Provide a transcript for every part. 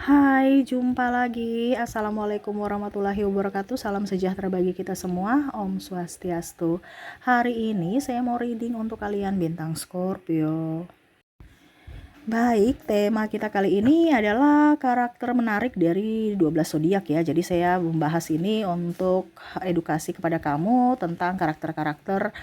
Hai, jumpa lagi. Assalamualaikum warahmatullahi wabarakatuh. Salam sejahtera bagi kita semua. Om Swastiastu. Hari ini saya mau reading untuk kalian bintang Scorpio. Baik, tema kita kali ini adalah karakter menarik dari 12 zodiak ya. Jadi saya membahas ini untuk edukasi kepada kamu tentang karakter-karakter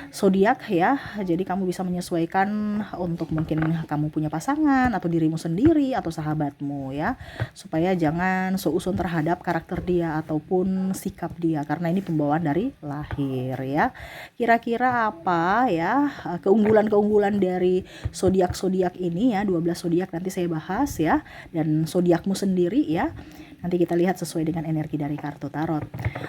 zodiak ya. Jadi kamu bisa menyesuaikan untuk mungkin kamu punya pasangan atau dirimu sendiri atau sahabatmu ya. Supaya jangan seusun terhadap karakter dia ataupun sikap dia karena ini pembawaan dari lahir ya. Kira-kira apa ya keunggulan-keunggulan dari zodiak-zodiak ini ya, 12 zodiak nanti saya bahas ya, dan zodiakmu sendiri ya. Nanti kita lihat sesuai dengan energi dari kartu tarot.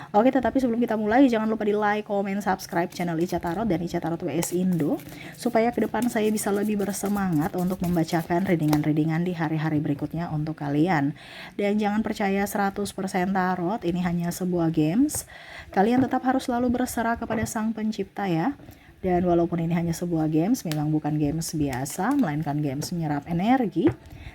Oke, tetapi sebelum kita mulai jangan lupa di like, comment, subscribe channel Ica Tarot dan Ica Tarot WS Indo supaya ke depan saya bisa lebih bersemangat untuk membacakan readingan-readingan di hari-hari berikutnya untuk kalian. Dan jangan percaya 100% tarot, ini hanya sebuah games. Kalian tetap harus selalu berserah kepada Sang Pencipta ya. Dan walaupun ini hanya sebuah games, memang bukan games biasa, melainkan games menyerap energi.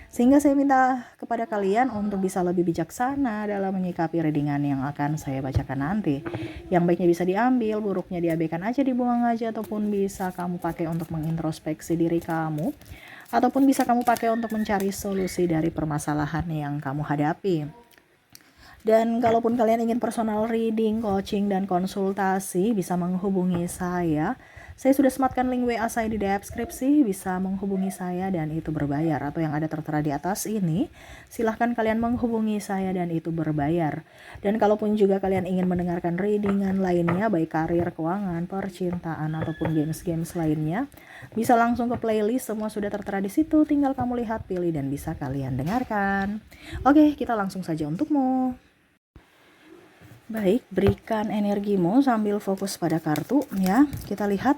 Sehingga saya minta kepada kalian untuk bisa lebih bijaksana dalam menyikapi readingan yang akan saya bacakan nanti. Yang baiknya bisa diambil, buruknya diabaikan aja, dibuang aja, ataupun bisa kamu pakai untuk mengintrospeksi diri kamu. Ataupun bisa kamu pakai untuk mencari solusi dari permasalahan yang kamu hadapi. Dan kalaupun kalian ingin personal reading, coaching, dan konsultasi, bisa menghubungi saya. Saya sudah sematkan link WA saya di deskripsi, bisa menghubungi saya dan itu berbayar. Atau yang ada tertera di atas ini, silahkan kalian menghubungi saya dan itu berbayar. Dan kalaupun juga kalian ingin mendengarkan readingan lainnya, baik karir, keuangan, percintaan, ataupun games-games lainnya, bisa langsung ke playlist, semua sudah tertera di situ, tinggal kamu lihat, pilih, dan bisa kalian dengarkan. Oke, kita langsung saja untukmu. Baik, berikan energimu sambil fokus pada kartu ya. Kita lihat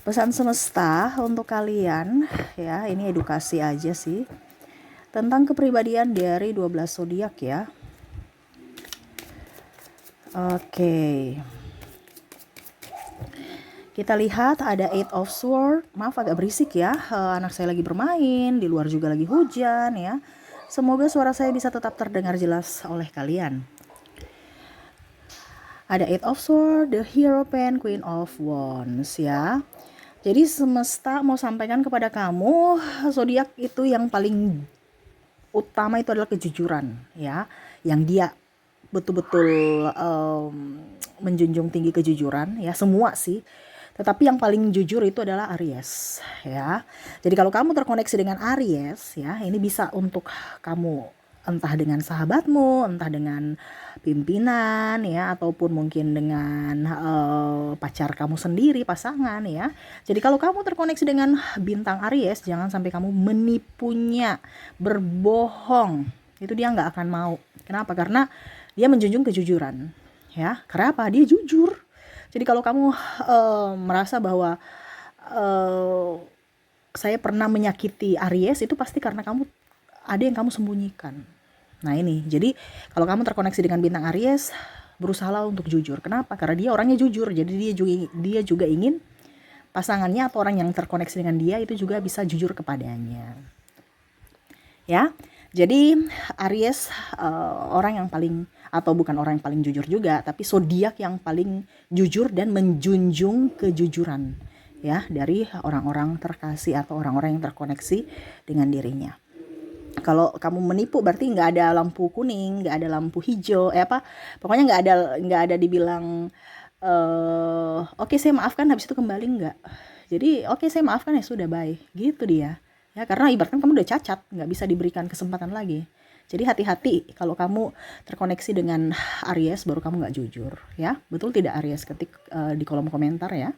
pesan semesta untuk kalian ya. Ini edukasi aja sih tentang kepribadian dari 12 zodiak ya. Oke. Kita lihat ada Eight of Swords. Maaf agak berisik ya. Anak saya lagi bermain, di luar juga lagi hujan ya. Semoga suara saya bisa tetap terdengar jelas oleh kalian. Ada Eight of Swords, the Hierophant, Queen of Wands ya. Jadi semesta mau sampaikan kepada kamu, zodiak itu yang paling utama itu adalah kejujuran ya. Yang dia betul-betul menjunjung tinggi kejujuran ya, semua sih. Tetapi yang paling jujur itu adalah Aries ya. Jadi kalau kamu terkoneksi dengan Aries ya, ini bisa untuk kamu entah dengan sahabatmu, entah dengan pimpinan ya, ataupun mungkin dengan pacar kamu sendiri, pasangan ya. Jadi kalau kamu terkoneksi dengan bintang Aries, jangan sampai kamu menipunya, berbohong. Itu dia nggak akan mau. Kenapa? Karena dia menjunjung kejujuran ya. Kenapa? Dia jujur. Jadi kalau kamu merasa bahwa saya pernah menyakiti Aries, itu pasti karena kamu ada yang kamu sembunyikan. Nah ini, jadi kalau kamu terkoneksi dengan bintang Aries, berusahalah untuk jujur. Kenapa? Karena dia orangnya jujur. Jadi dia juga ingin pasangannya atau orang yang terkoneksi dengan dia itu juga bisa jujur kepadanya. Ya, jadi Aries orang yang paling, atau bukan orang yang paling jujur juga, tapi zodiak yang paling jujur dan menjunjung kejujuran ya dari orang-orang terkasih atau orang-orang yang terkoneksi dengan dirinya. Kalau kamu menipu berarti nggak ada lampu kuning, nggak ada lampu hijau, pokoknya nggak ada dibilang oke, saya maafkan habis itu kembali, nggak. Jadi oke, saya maafkan ya sudah, bye, gitu dia ya. Karena ibaratkan kamu udah cacat, nggak bisa diberikan kesempatan lagi. Jadi hati-hati kalau kamu terkoneksi dengan Aries baru kamu nggak jujur ya. Betul tidak Aries? Ketik di kolom komentar ya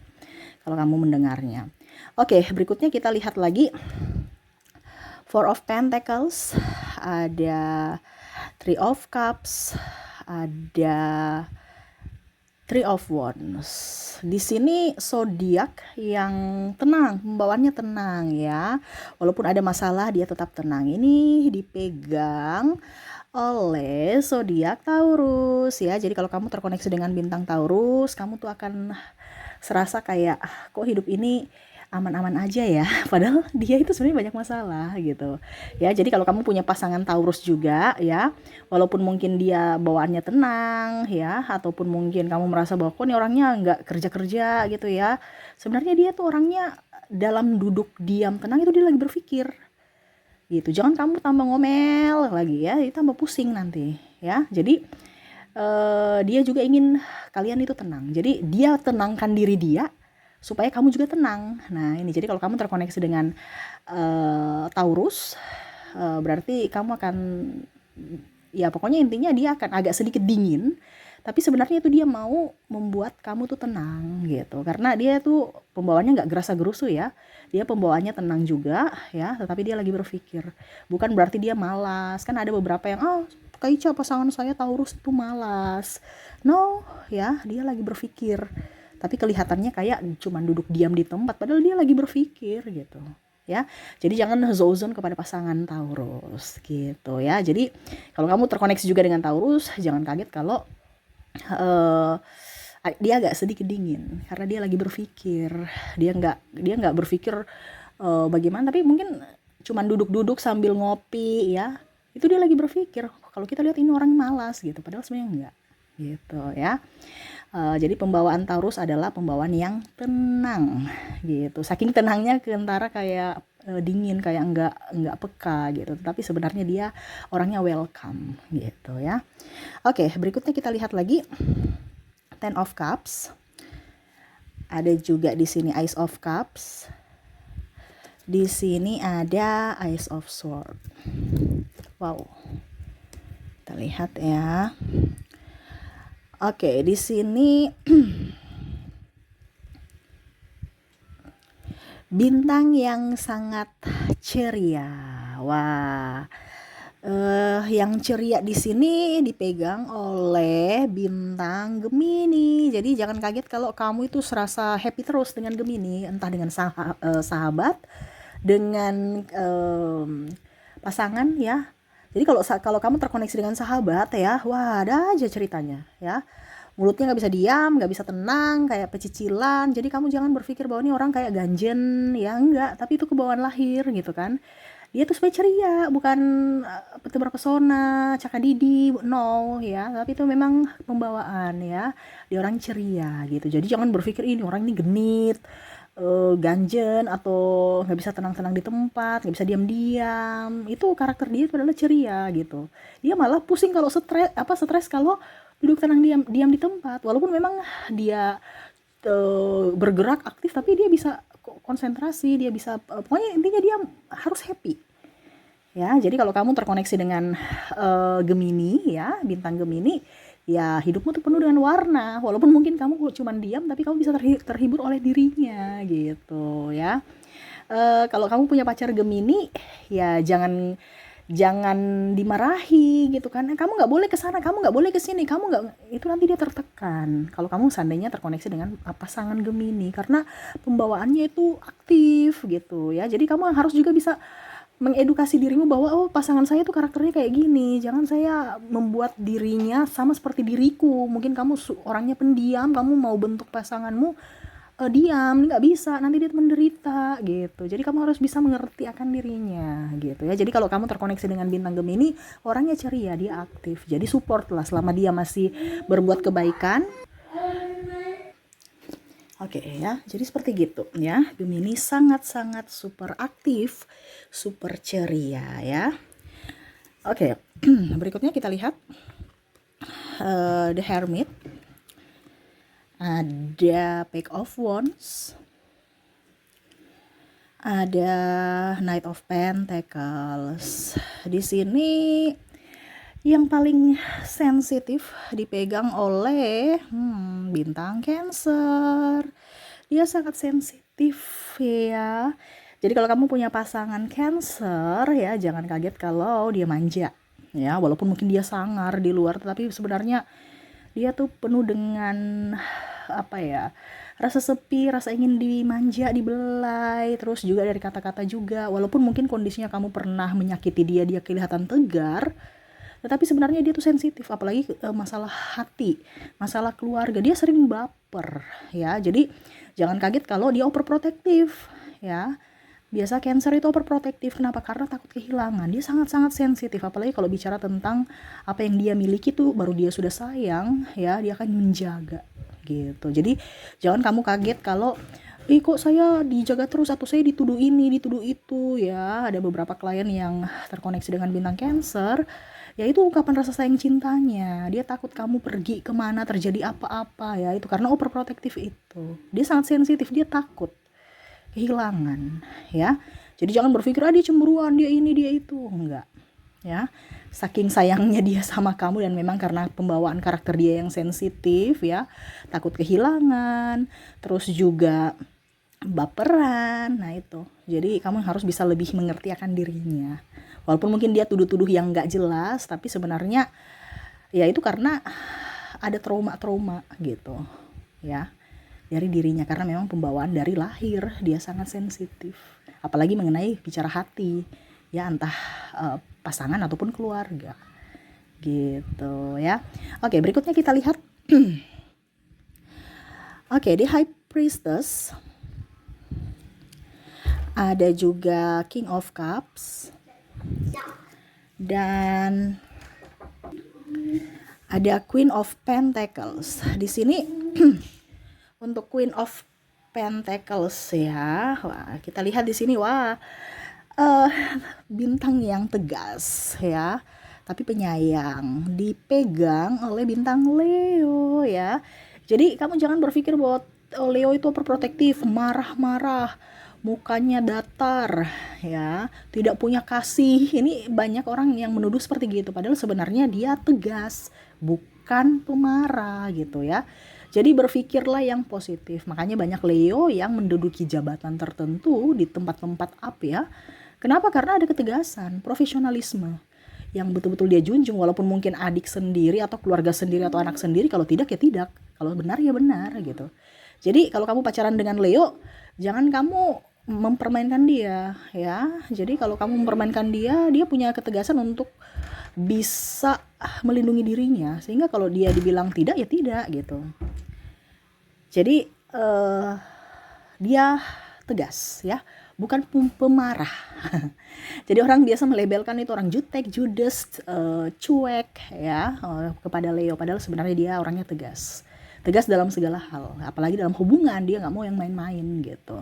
kalau kamu mendengarnya. Oke, berikutnya kita lihat lagi Four of Pentacles, ada Three of Cups, ada Three of Wands. Di sini zodiak yang tenang, pembawaannya tenang ya. Walaupun ada masalah dia tetap tenang. Ini dipegang oleh zodiak Taurus ya. Jadi kalau kamu terkoneksi dengan bintang Taurus, kamu tuh akan serasa kayak kok hidup ini aman-aman aja ya, padahal dia itu sebenarnya banyak masalah gitu. Ya, jadi kalau kamu punya pasangan Taurus juga ya, walaupun mungkin dia bawaannya tenang ya, ataupun mungkin kamu merasa bahwa kok nih orangnya nggak kerja-kerja gitu ya, sebenarnya dia tuh orangnya dalam duduk diam tenang itu dia lagi berpikir gitu. Jangan kamu tambah ngomel lagi ya, itu tambah pusing nanti ya. Jadi dia juga ingin kalian itu tenang. Jadi dia tenangkan diri dia supaya kamu juga tenang. Nah ini, jadi kalau kamu terkoneksi dengan Taurus, berarti kamu akan, ya pokoknya intinya dia akan agak sedikit dingin, tapi sebenarnya itu dia mau membuat kamu tuh tenang gitu, karena dia tuh pembawaannya nggak gerasa gerusu ya, dia pembawaannya tenang juga ya, tetapi dia lagi berpikir. Bukan berarti dia malas, kan ada beberapa yang Kak Ica pasangan saya Taurus itu malas. No ya, dia lagi berpikir, tapi kelihatannya kayak cuman duduk diam di tempat, padahal dia lagi berpikir gitu ya. Jadi jangan zozon kepada pasangan Taurus gitu ya. Jadi kalau kamu terkoneksi juga dengan Taurus, jangan kaget kalau uh, dia agak sedikit dingin karena dia lagi berpikir. Dia nggak berpikir bagaimana, tapi mungkin cuman duduk-duduk sambil ngopi ya, itu dia lagi berpikir. Kalau kita lihat ini orang malas gitu, padahal sebenarnya enggak gitu ya. Jadi pembawaan Taurus adalah pembawaan yang tenang gitu. Saking tenangnya kentara kayak dingin, kayak enggak peka gitu. Tapi sebenarnya dia orangnya welcome gitu ya. Oke, berikutnya kita lihat lagi Ten of Cups. Ada juga di sini Ace of Cups. Di sini ada Ace of Swords. Wow. Kita lihat ya. Oke, di sini bintang yang sangat ceria. Wah, yang ceria di sini dipegang oleh bintang Gemini. Jadi jangan kaget kalau kamu itu serasa happy terus dengan Gemini, entah dengan sahabat, dengan pasangan ya. Jadi kalau kamu terkoneksi dengan sahabat ya, wah ada aja ceritanya ya. Mulutnya nggak bisa diam, nggak bisa tenang, kayak pecicilan. Jadi kamu jangan berpikir bahwa ini orang kayak ganjen ya, enggak. Tapi itu kebawaan lahir gitu kan. Dia tuh supaya ceria, bukan tebar pesona, cakadidi, no ya. Tapi itu memang pembawaan ya. Dia orang ceria gitu. Jadi jangan berpikir ini orang ini genit, ganjen, atau nggak bisa tenang-tenang di tempat, nggak bisa diam-diam. Itu karakter dia itu adalah ceria gitu. Dia malah pusing kalau stres kalau duduk tenang diam di tempat. Walaupun memang dia bergerak aktif, tapi dia bisa konsentrasi, dia bisa pokoknya intinya dia harus happy. Ya, jadi kalau kamu terkoneksi dengan Gemini ya, bintang Gemini, ya hidupmu tuh penuh dengan warna. Walaupun mungkin kamu cuma diam, tapi kamu bisa terhibur oleh dirinya gitu ya. Kalau kamu punya pacar Gemini, ya jangan dimarahi gitu kan. Kamu nggak boleh ke sana, kamu nggak boleh ke sini, kamu nggak, itu nanti dia tertekan. Kalau kamu seandainya terkoneksi dengan pasangan Gemini, karena pembawaannya itu aktif gitu ya. Jadi kamu harus juga bisa mengedukasi dirimu bahwa pasangan saya tuh karakternya kayak gini, jangan saya membuat dirinya sama seperti diriku. Mungkin kamu orangnya pendiam, kamu mau bentuk pasanganmu diam, nggak bisa, nanti dia menderita gitu. Jadi kamu harus bisa mengerti akan dirinya gitu ya. Jadi kalau kamu terkoneksi dengan bintang Gemini, orangnya ceria, dia aktif, jadi support lah selama dia masih berbuat kebaikan. Oke ya, jadi seperti gitu ya. Gemini sangat-sangat super aktif, super ceria ya. Oke, berikutnya kita lihat The Hermit. Ada Page of Wands. Ada Knight of Pentacles. Di sini yang paling sensitif dipegang oleh bintang Cancer. Dia sangat sensitif ya. Jadi kalau kamu punya pasangan Cancer ya, jangan kaget kalau dia manja ya. Walaupun mungkin dia sangar di luar, tapi sebenarnya dia tuh penuh dengan rasa sepi, rasa ingin dimanja, dibelai, terus juga dari kata-kata juga. Walaupun mungkin kondisinya kamu pernah menyakiti dia kelihatan tegar, tetapi sebenarnya dia tuh sensitif, apalagi masalah hati, masalah keluarga, dia sering baper ya. Jadi jangan kaget kalau dia overprotective ya. Biasa Cancer itu overprotective. Kenapa? Karena takut kehilangan. Dia sangat-sangat sensitif. Apalagi kalau bicara tentang apa yang dia miliki tuh, baru dia sudah sayang, ya, dia akan menjaga gitu. Jadi jangan kamu kaget kalau kok saya dijaga terus atau saya dituduh ini, dituduh itu, ya. Ada beberapa klien yang terkoneksi dengan bintang Cancer, ya itu ungkapan rasa sayang cintanya. Dia takut kamu pergi kemana, terjadi apa-apa, ya. Itu karena overprotective itu. Dia sangat sensitif, dia takut kehilangan, ya. Jadi jangan berpikir dia cemburuan, dia ini, dia itu, enggak, ya. Saking sayangnya dia sama kamu, dan memang karena pembawaan karakter dia yang sensitif, ya, takut kehilangan, terus juga baperan. Nah itu, jadi kamu harus bisa lebih mengerti akan dirinya. Walaupun mungkin dia tuduh-tuduh yang enggak jelas, tapi sebenarnya ya itu karena ada trauma-trauma gitu, ya, dari dirinya, karena memang pembawaan dari lahir dia sangat sensitif, apalagi mengenai bicara hati, ya, entah pasangan ataupun keluarga gitu, ya. Oke, berikutnya kita lihat. Oke, di High Priestess ada juga King of Cups dan ada Queen of Pentacles. Di sini untuk Queen of Pentacles, ya, wah, kita lihat di sini, wah, bintang yang tegas, ya, tapi penyayang, dipegang oleh bintang Leo, ya. Jadi kamu jangan berpikir bahwa Leo itu overprotective, marah-marah, mukanya datar, ya, tidak punya kasih. Ini banyak orang yang menuduh seperti gitu, padahal sebenarnya dia tegas, bukan pemarah gitu, ya. Jadi berpikirlah yang positif. Makanya banyak Leo yang menduduki jabatan tertentu di tempat-tempat up, ya. Kenapa? Karena ada ketegasan, profesionalisme yang betul-betul dia junjung, walaupun mungkin adik sendiri atau keluarga sendiri atau anak sendiri, kalau tidak ya tidak, kalau benar ya benar gitu. Jadi kalau kamu pacaran dengan Leo, jangan kamu mempermainkan dia, ya. Jadi kalau kamu mempermainkan dia, dia punya ketegasan untuk bisa melindungi dirinya, sehingga kalau dia dibilang tidak ya tidak gitu. Jadi dia tegas, ya, bukan pemarah. Jadi orang biasa melabelkan itu orang jutek, judes, cuek, ya, kepada Leo, padahal sebenarnya dia orangnya tegas dalam segala hal, apalagi dalam hubungan dia nggak mau yang main-main gitu,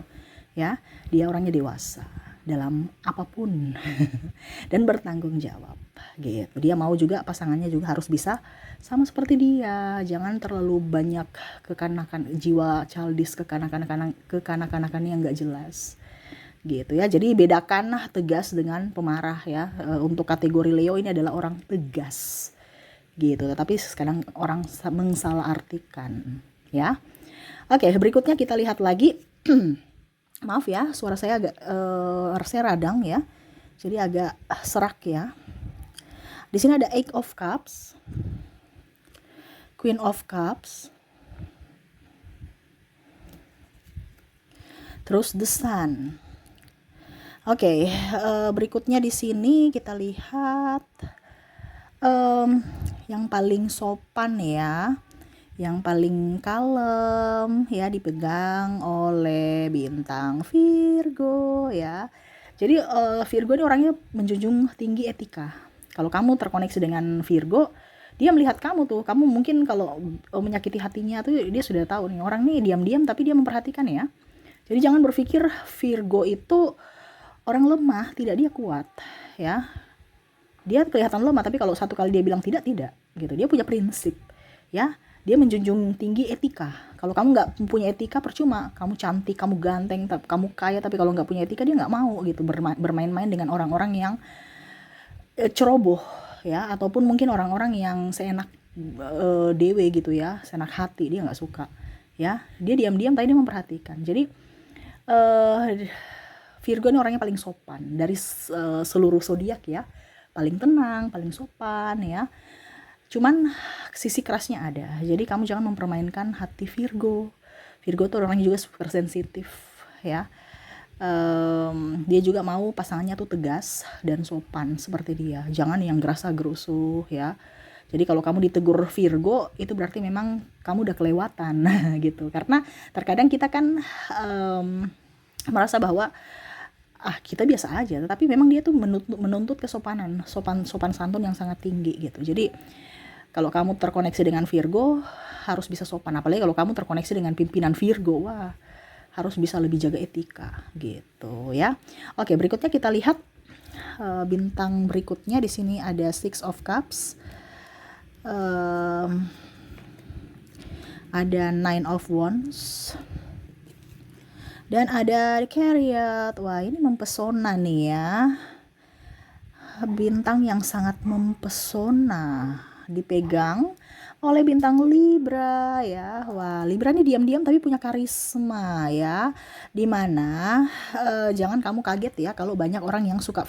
ya. Dia orangnya dewasa dalam apapun dan bertanggung jawab gitu. Dia mau juga pasangannya juga harus bisa sama seperti dia, jangan terlalu banyak kekanakan, jiwa childish, kekanak-kanakan yang nggak jelas gitu, ya. Jadi bedakanlah tegas dengan pemarah, ya. Untuk kategori Leo ini adalah orang tegas gitu, tetapi sekarang orang mensalahartikan, ya. Oke, berikutnya kita lihat lagi. Maaf ya, suara saya agak saya radang, ya, jadi agak serak, ya. Di sini ada Eight of Cups, Queen of Cups, terus The Sun. Oke, berikutnya di sini kita lihat yang paling sopan, ya, yang paling kalem, ya, dipegang oleh bintang Virgo, ya. Jadi Virgo ini orangnya menjunjung tinggi etika. Kalau kamu terkoneksi dengan Virgo, dia melihat kamu tuh, kamu mungkin kalau menyakiti hatinya tuh dia sudah tahu nih, orang nih diam-diam tapi dia memperhatikan, ya. Jadi jangan berpikir Virgo itu orang lemah, tidak, dia kuat, ya. Dia kelihatan lemah, tapi kalau satu kali dia bilang tidak gitu. Dia punya prinsip, ya. Dia menjunjung tinggi etika. Kalau kamu nggak punya etika, percuma. Kamu cantik, kamu ganteng, kamu kaya, tapi kalau nggak punya etika, dia nggak mau gitu bermain-main dengan orang-orang yang ceroboh, ya, ataupun mungkin orang-orang yang seenak dewe gitu, ya, seenak hati, dia nggak suka, ya. Dia diam-diam tapi dia memperhatikan. Jadi Virgo ini orangnya paling sopan dari seluruh zodiak, ya. Paling tenang, paling sopan, ya. Cuman sisi kerasnya ada. Jadi kamu jangan mempermainkan hati Virgo. Virgo tuh orangnya juga super sensitif, ya. Dia juga mau pasangannya tuh tegas dan sopan seperti dia. Jangan yang gerasa-gerusuh, ya. Jadi kalau kamu ditegur Virgo, itu berarti memang kamu udah kelewatan gitu. Karena terkadang kita kan merasa bahwa kita biasa aja, tapi memang dia tuh menuntut kesopanan, sopan santun yang sangat tinggi gitu. Jadi kalau kamu terkoneksi dengan Virgo, harus bisa sopan. Apalagi kalau kamu terkoneksi dengan pimpinan Virgo, wah, harus bisa lebih jaga etika gitu ya. Oke, berikutnya kita lihat bintang berikutnya. Di sini ada Six of Cups, ada Nine of Wands, dan ada Chariot. Wah, ini mempesona nih ya. Bintang yang sangat mempesona dipegang oleh bintang Libra ya. Wah, Libra nih diam-diam tapi punya karisma ya. Dimana jangan kamu kaget ya kalau banyak orang yang suka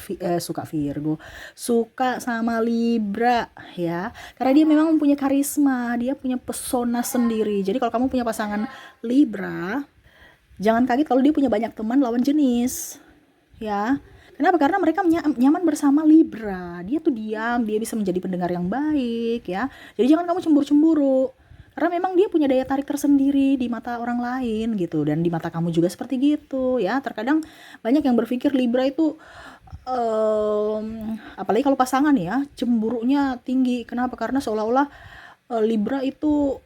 Virgo, suka sama Libra ya. Karena dia memang punya karisma, dia punya pesona sendiri. Jadi kalau kamu punya pasangan Libra, jangan kaget kalau dia punya banyak teman lawan jenis ya. Kenapa? Karena mereka nyaman bersama Libra. Dia tuh diam, dia bisa menjadi pendengar yang baik ya. Jadi jangan kamu cemburu-cemburu. Karena memang dia punya daya tarik tersendiri di mata orang lain gitu, dan di mata kamu juga seperti gitu ya. Terkadang banyak yang berpikir Libra itu apalagi kalau pasangan ya, cemburunya tinggi. Kenapa? Karena seolah-olah Libra itu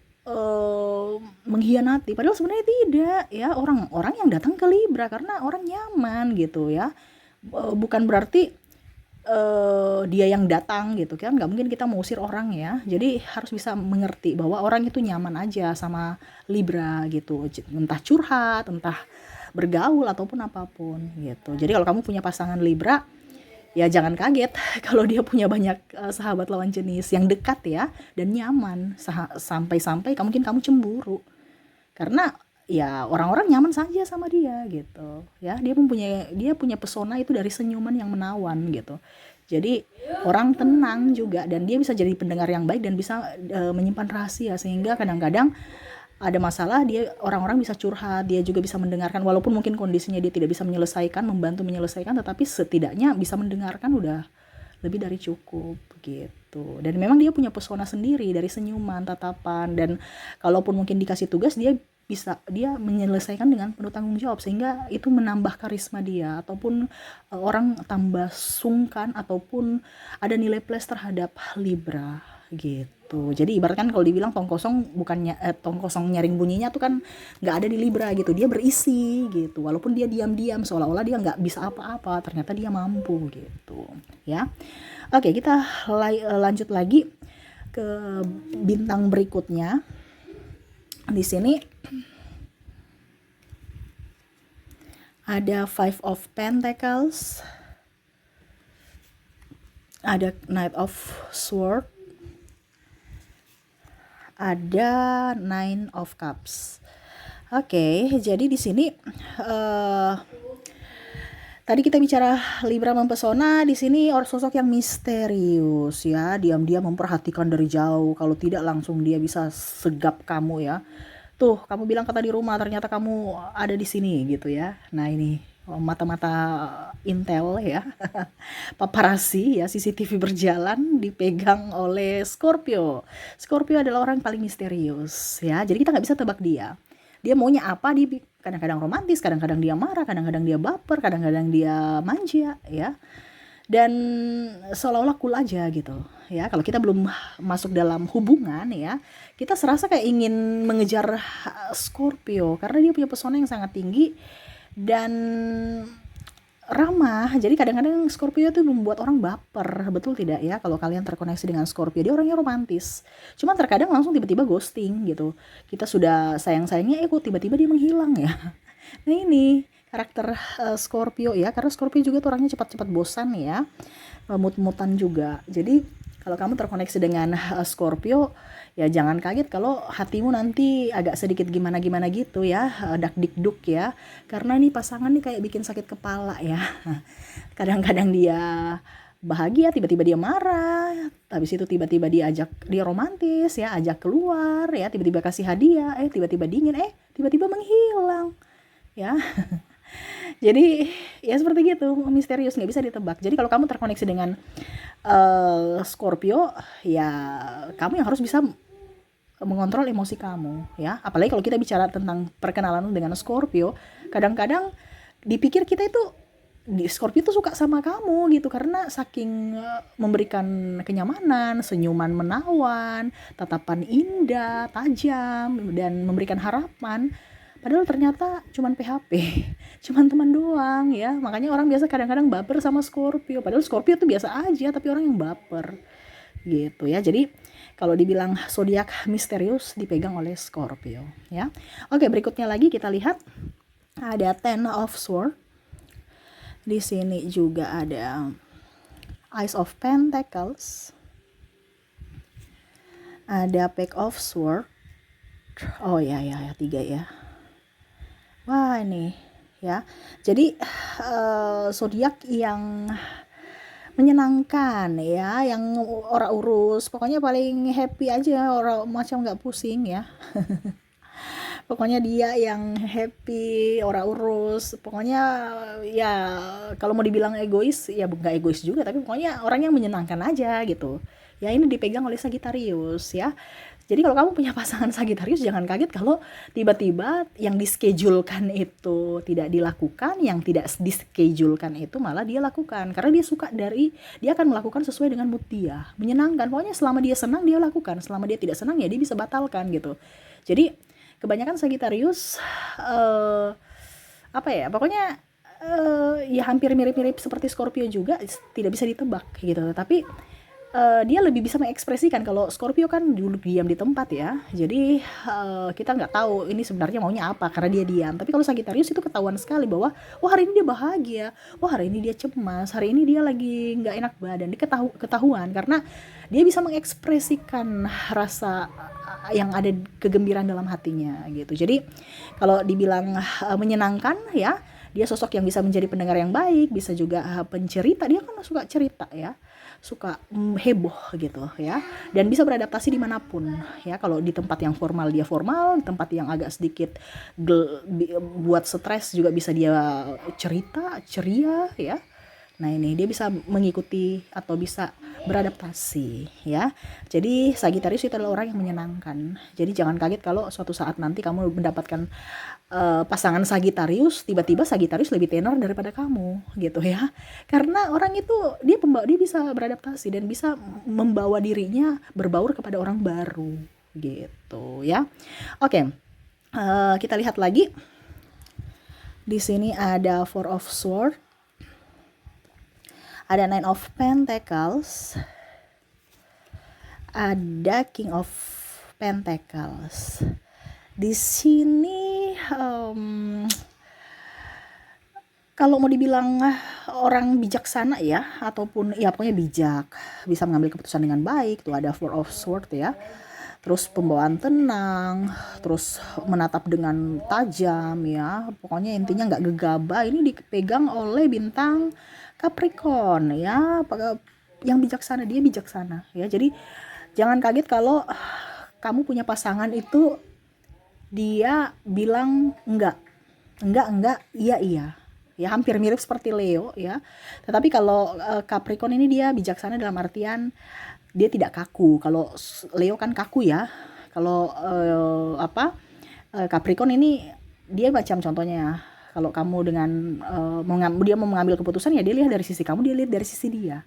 mengkhianati, padahal sebenarnya tidak ya. Orang yang datang ke Libra karena orang nyaman gitu ya. Bukan berarti dia yang datang gitu kan, nggak mungkin kita mengusir orang ya. Jadi harus bisa mengerti bahwa orang itu nyaman aja sama Libra gitu, entah curhat, entah bergaul ataupun apapun gitu. Jadi kalau kamu punya pasangan Libra, ya jangan kaget kalau dia punya banyak sahabat lawan jenis yang dekat ya dan nyaman, sampai-sampai mungkin kamu cemburu karena ya orang-orang nyaman saja sama dia gitu ya. Dia punya pesona itu dari senyuman yang menawan gitu. Jadi orang tenang juga, dan dia bisa jadi pendengar yang baik dan bisa menyimpan rahasia, sehingga kadang-kadang ada masalah orang-orang bisa curhat, dia juga bisa mendengarkan walaupun mungkin kondisinya dia tidak bisa membantu menyelesaikan, tetapi setidaknya bisa mendengarkan udah lebih dari cukup gitu. Dan memang dia punya pesona sendiri dari senyuman, tatapan, dan kalaupun mungkin dikasih tugas dia menyelesaikan dengan penuh tanggung jawab, sehingga itu menambah karisma dia, ataupun orang tambah sungkan ataupun ada nilai plus terhadap Libra gitu. Jadi ibaratkan kalau dibilang tong kosong nyaring bunyinya tuh kan nggak ada di Libra gitu. Dia berisi gitu, walaupun dia diam-diam seolah-olah dia nggak bisa apa-apa, ternyata dia mampu gitu ya. Oke, kita lanjut lagi ke bintang berikutnya. Di sini ada Five of Pentacles, ada Knight of Swords, ada Nine of Cups. Oke, jadi di sini tadi kita bicara Libra mempesona, di sini sosok yang misterius ya, diam-diam memperhatikan dari jauh. Kalau tidak langsung dia bisa segap kamu ya. Tuh, kamu bilang kata di rumah, ternyata kamu ada di sini gitu ya. Nah, ini mata-mata intel ya. Paparazzi ya, CCTV berjalan dipegang oleh Scorpio. Scorpio adalah orang yang paling misterius ya. Jadi kita nggak bisa tebak dia maunya apa. Kadang-kadang romantis, kadang-kadang dia marah, kadang-kadang dia baper, kadang-kadang dia manja ya, dan seolah-olah cool aja gitu ya. Kalau kita belum masuk dalam hubungan ya, kita serasa kayak ingin mengejar Scorpio karena dia punya pesona yang sangat tinggi dan ramah. Jadi kadang-kadang Scorpio tuh membuat orang baper, betul tidak ya? Kalau kalian terkoneksi dengan Scorpio, dia orangnya romantis. Cuma terkadang langsung tiba-tiba ghosting gitu. Kita sudah sayang-sayangnya, kok tiba-tiba dia menghilang ya. Nah, ini karakter Scorpio ya, karena Scorpio juga tuh orangnya cepat-cepat bosan ya, mut-mutan juga. Jadi kalau kamu terkoneksi dengan Scorpio, ya jangan kaget kalau hatimu nanti agak sedikit gimana-gimana gitu ya, dak-dikduk ya. Karena nih pasangan nih kayak bikin sakit kepala ya. Kadang-kadang dia bahagia, tiba-tiba dia marah, habis itu tiba-tiba dia romantis ya, ajak keluar ya, tiba-tiba kasih hadiah, tiba-tiba dingin, tiba-tiba menghilang ya. Jadi ya seperti gitu, misterius, nggak bisa ditebak. Jadi kalau kamu terkoneksi dengan Scorpio, ya kamu yang harus bisa mengontrol emosi kamu ya. Apalagi kalau kita bicara tentang perkenalan dengan Scorpio, kadang-kadang dipikir kita itu di Scorpio tuh suka sama kamu gitu karena saking memberikan kenyamanan, senyuman menawan, tatapan indah, tajam dan memberikan harapan. Padahal ternyata cuman PHP, cuman teman doang ya. Makanya orang biasa kadang-kadang baper sama Scorpio. Padahal Scorpio tuh biasa aja, tapi orang yang baper gitu ya. Jadi kalau dibilang zodiak misterius dipegang oleh Scorpio ya. Oke, berikutnya lagi kita lihat ada Ten of Swords. Di sini juga ada Ace of Pentacles. Ada Page of Swords. Oh ya, 3 ya. Wah, ini ya. Jadi zodiak yang menyenangkan ya, yang ora urus. Pokoknya paling happy aja, orang macam nggak pusing ya. Pokoknya dia yang happy, ora urus. Pokoknya ya kalau mau dibilang egois, ya nggak egois juga, tapi pokoknya orang yang menyenangkan aja gitu. Ya ini dipegang oleh Sagittarius ya. Jadi kalau kamu punya pasangan Sagittarius, jangan kaget kalau tiba-tiba yang dischedulkan itu tidak dilakukan, yang tidak dischedulkan itu malah dia lakukan. Karena dia akan melakukan sesuai dengan mood dia. Menyenangkan, pokoknya selama dia senang dia lakukan, selama dia tidak senang ya dia bisa batalkan gitu. Jadi kebanyakan Sagittarius apa ya, pokoknya ya hampir mirip-mirip seperti Scorpio juga, tidak bisa ditebak gitu. Tapi dia lebih bisa mengekspresikan. Kalau Scorpio kan dulu diam di tempat ya, jadi kita nggak tahu ini sebenarnya maunya apa karena dia diam. Tapi kalau Sagittarius itu ketahuan sekali bahwa wah hari ini dia bahagia, wah hari ini dia cemas, hari ini dia lagi nggak enak badan. Dia ketahuan karena dia bisa mengekspresikan rasa yang ada kegembiraan dalam hatinya gitu. Jadi kalau dibilang menyenangkan ya, dia sosok yang bisa menjadi pendengar yang baik, bisa juga pencerita. Dia kan suka cerita ya, suka heboh gitu ya, dan bisa beradaptasi dimanapun ya. Kalau di tempat yang formal dia formal, di tempat yang agak sedikit buat stres juga bisa dia cerita ceria ya. Nah ini dia bisa mengikuti atau bisa beradaptasi ya. Jadi Sagittarius itu adalah orang yang menyenangkan. Jadi jangan kaget kalau suatu saat nanti kamu mendapatkan pasangan Sagittarius, tiba-tiba Sagittarius lebih tenor daripada kamu gitu ya. Karena orang itu dia bisa beradaptasi dan bisa membawa dirinya berbaur kepada orang baru gitu ya. Oke, kita lihat lagi. Di sini ada Four of Swords. Ada Nine of Pentacles, ada King of Pentacles. Di sini kalau mau dibilang orang bijaksana ya, ataupun ya pokoknya bijak, bisa mengambil keputusan dengan baik. Tuh ada Four of Swords ya. Terus pembawaan tenang, terus menatap dengan tajam ya. Pokoknya intinya nggak gegabah. Ini dipegang oleh bintang Capricorn ya, yang bijaksana, dia bijaksana ya. Jadi jangan kaget kalau kamu punya pasangan itu dia bilang enggak, iya ya, hampir mirip seperti Leo ya. Tetapi kalau Capricorn ini dia bijaksana dalam artian dia tidak kaku. Kalau Leo kan kaku ya. Kalau Capricorn ini dia macam contohnya, kalau kamu dengan dia mau mengambil keputusan ya dia lihat dari sisi kamu, dia lihat dari sisi dia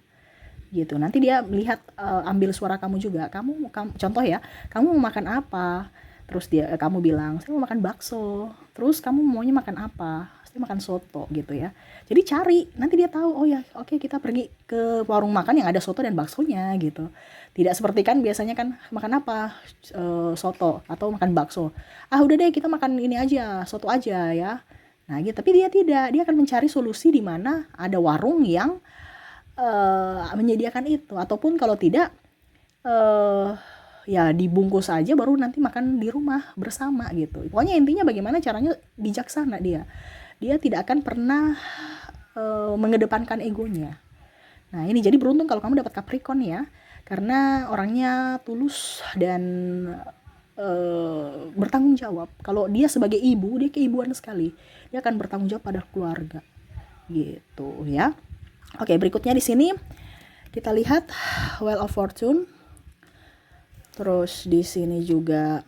gitu. Nanti dia melihat ambil suara kamu juga. Kamu contoh ya, kamu mau makan apa, terus kamu bilang saya mau makan bakso, terus kamu maunya makan apa, saya makan soto gitu ya. Jadi cari, nanti dia tahu, oh ya oke, kita pergi ke warung makan yang ada soto dan baksonya gitu. Tidak seperti kan biasanya kan makan apa, soto atau makan bakso, udah deh kita makan ini aja, soto aja ya. Nah gitu, tapi dia tidak, dia akan mencari solusi di mana ada warung yang menyediakan itu, ataupun kalau tidak ya dibungkus aja baru nanti makan di rumah bersama gitu. Pokoknya intinya bagaimana caranya bijaksana dia tidak akan pernah mengedepankan egonya. Nah ini jadi beruntung kalau kamu dapat Capricorn ya, karena orangnya tulus dan bertanggung jawab. Kalau dia sebagai ibu, dia keibuan sekali. Dia akan bertanggung jawab pada keluarga. Gitu ya. Oke, berikutnya di sini kita lihat Wheel of Fortune. Terus di sini juga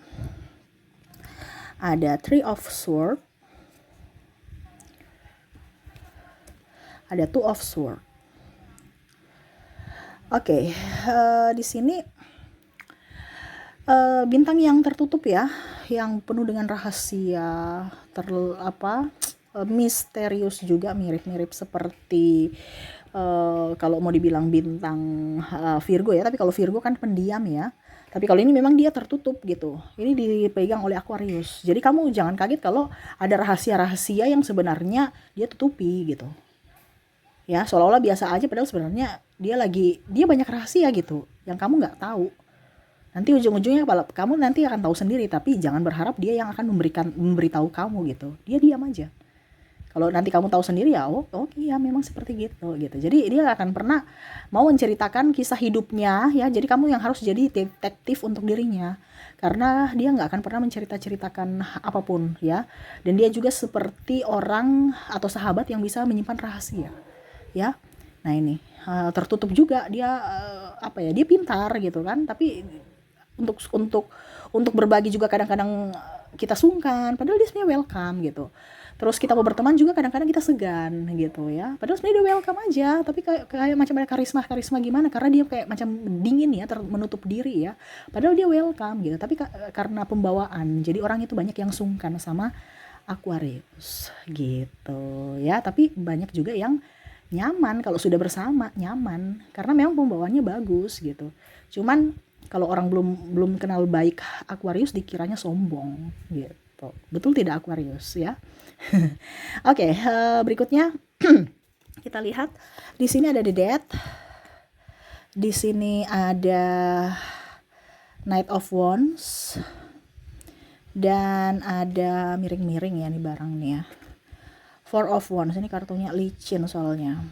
ada Three of Swords. ada Two of Swords. Oke, di sini bintang yang tertutup ya, yang penuh dengan rahasia, misterius juga, mirip-mirip seperti kalau mau dibilang bintang Virgo ya, tapi kalau Virgo kan pendiam ya. Tapi kalau ini memang dia tertutup gitu. Ini dipegang oleh Aquarius. Jadi kamu jangan kaget kalau ada rahasia-rahasia yang sebenarnya dia tutupi gitu. Ya, seolah-olah biasa aja padahal sebenarnya dia banyak rahasia gitu yang kamu nggak tahu. Nanti ujung-ujungnya kamu nanti akan tahu sendiri, tapi jangan berharap dia yang akan memberitahu kamu gitu. Dia diam aja. Kalau nanti kamu tahu sendiri ya, oh iya memang seperti gitu. Jadi dia akan pernah mau menceritakan kisah hidupnya ya. Jadi kamu yang harus jadi detektif untuk dirinya. Karena dia nggak akan pernah menceritakan apapun ya. Dan dia juga seperti orang atau sahabat yang bisa menyimpan rahasia ya. Nah ini tertutup juga dia, dia pintar gitu kan. Tapi untuk berbagi juga kadang-kadang kita sungkan, padahal dia sebenarnya welcome gitu. Terus kita mau berteman juga kadang-kadang kita segan gitu ya, padahal sebenarnya dia welcome aja, tapi kayak macam ada karisma gimana, karena dia kayak macam dingin ya, menutup diri ya, padahal dia welcome gitu. Tapi karena pembawaan, jadi orang itu banyak yang sungkan sama Aquarius gitu ya. Tapi banyak juga yang nyaman kalau sudah bersama, nyaman karena memang pembawaannya bagus gitu. Cuman kalau orang belum kenal baik Aquarius, dikiranya sombong gitu. Betul tidak Aquarius ya? Oke, berikutnya kita lihat di sini ada The Death. Di sini ada Knight of Wands. Dan ada miring-miring ya nih barang nih ya. Four of Wands, ini kartunya licin soalnya.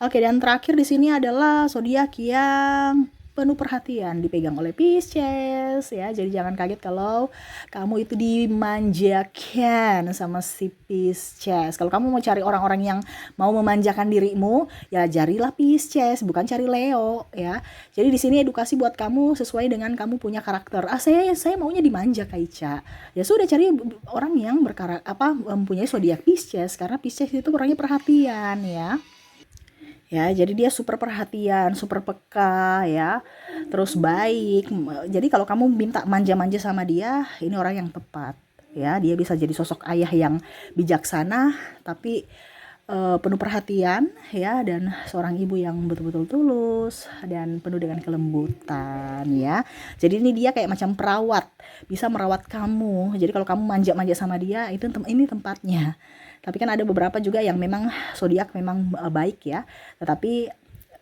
Oke, dan terakhir di sini adalah zodiak yang penuh perhatian, dipegang oleh Pisces ya. Jadi jangan kaget kalau kamu itu dimanjakan sama si Pisces. Kalau kamu mau cari orang-orang yang mau memanjakan dirimu, ya carilah Pisces, bukan cari Leo ya. Jadi di sini edukasi buat kamu sesuai dengan kamu punya karakter. Saya maunya dimanja Kaica. Ya sudah, cari orang yang mempunyai zodiak Pisces, karena Pisces itu orangnya perhatian ya. Ya, jadi dia super perhatian, super peka ya, terus baik. Jadi kalau kamu minta manja-manja sama dia, ini orang yang tepat ya. Dia bisa jadi sosok ayah yang bijaksana, tapi penuh perhatian ya, dan seorang ibu yang betul-betul tulus dan penuh dengan kelembutan ya. Jadi ini dia kayak macam perawat, bisa merawat kamu. Jadi kalau kamu manja-manja sama dia, ini tempatnya. Tapi kan ada beberapa juga yang memang zodiak memang baik ya, tetapi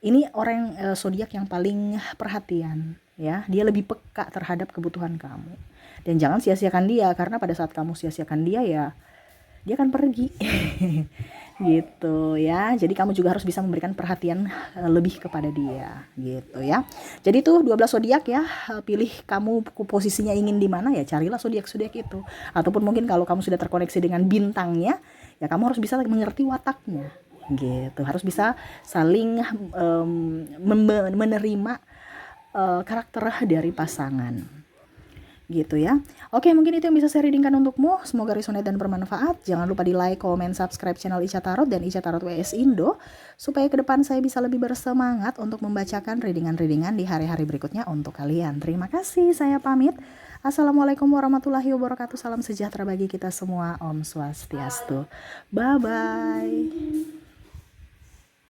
ini orang zodiak yang paling perhatian ya. Dia lebih peka terhadap kebutuhan kamu, dan jangan sia-siakan dia, karena pada saat kamu sia-siakan dia ya dia akan pergi. Gitu ya. Jadi kamu juga harus bisa memberikan perhatian lebih kepada dia gitu ya. Jadi tuh 12 zodiak ya, pilih kamu posisinya ingin di mana ya, carilah zodiak-zodiak itu. Ataupun mungkin kalau kamu sudah terkoneksi dengan bintangnya, ya kamu harus bisa mengerti wataknya gitu. Harus bisa saling menerima karakter dari pasangan gitu ya. Oke, mungkin itu yang bisa saya readingkan untukmu. Semoga resonate dan bermanfaat. Jangan lupa di like, comment, subscribe channel Ica Tarot dan Ica Tarot WS Indo, supaya ke depan saya bisa lebih bersemangat untuk membacakan readingan-readingan di hari-hari berikutnya untuk kalian. Terima kasih, saya pamit. Assalamualaikum warahmatullahi wabarakatuh. Salam sejahtera bagi kita semua. Om Swastiastu. Bye-bye.